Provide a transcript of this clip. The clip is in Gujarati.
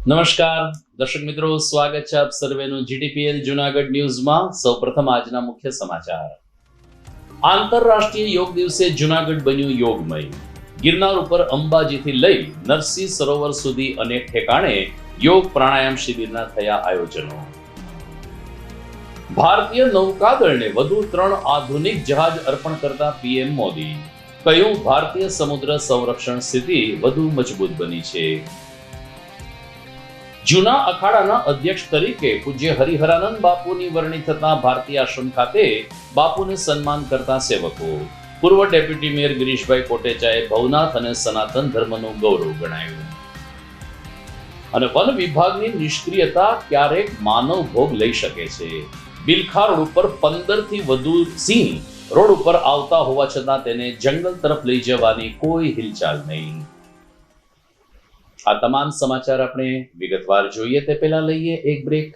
નમસ્કાર દર્શક મિત્રો, સ્વાગત છે આપ સર્વેનું જીટીપીએલ જૂનાગઢ ન્યૂઝમાં। સૌપ્રથમ આજના મુખ્ય સમાચાર। આંતરરાષ્ટ્રીય યોગ દિવસે જૂનાગઢ બન્યું યોગમય। ગિરનાર ઉપર અંબાજીથી લઈ નરસિંહ સરોવર સુધી અનેક ઠેકાણે યોગ પ્રાણાયામ શિબિરના થયા આયોજનો। ભારતીય નૌકાદળને વધુ 3 આધુનિક જહાજ અર્પણ કરતા પીએમ મોદી। કહ્યું, ભારતીય સમુદ્ર સંરક્ષણ સ્થિતિ વધુ મજબૂત બની છે। જૂના અખાડાના અધ્યક્ષ તરીકે પૂજ્ય હરિહરાનંદ બાપુની વરણી થતા ભારતીય આશ્રમ ખાતે બાપુને સન્માન કરતા સેવકો। પૂર્વ ડેપ્યુટી મેયર ગિરીશભાઈ કોટેચાએ ભવનાથ અને સનાતન ધર્મનું ગૌરવ ગણાવ્યું। અને વન વિભાગની નિષ્ક્રિયતા ક્યારેક માનવ ભોગ લઈ શકે છે। બિલખા રોડ ઉપર 15 થી વધુ સિંહ રોડ ઉપર આવતા હોવા છતાં તેને જંગલ તરફ લઈ જવાની કોઈ હિલચાલ નહીં। આ તમામ સમાચાર આપણે વિગતવાર જોઈએ તે પહેલા લઈએ એક બ્રેક।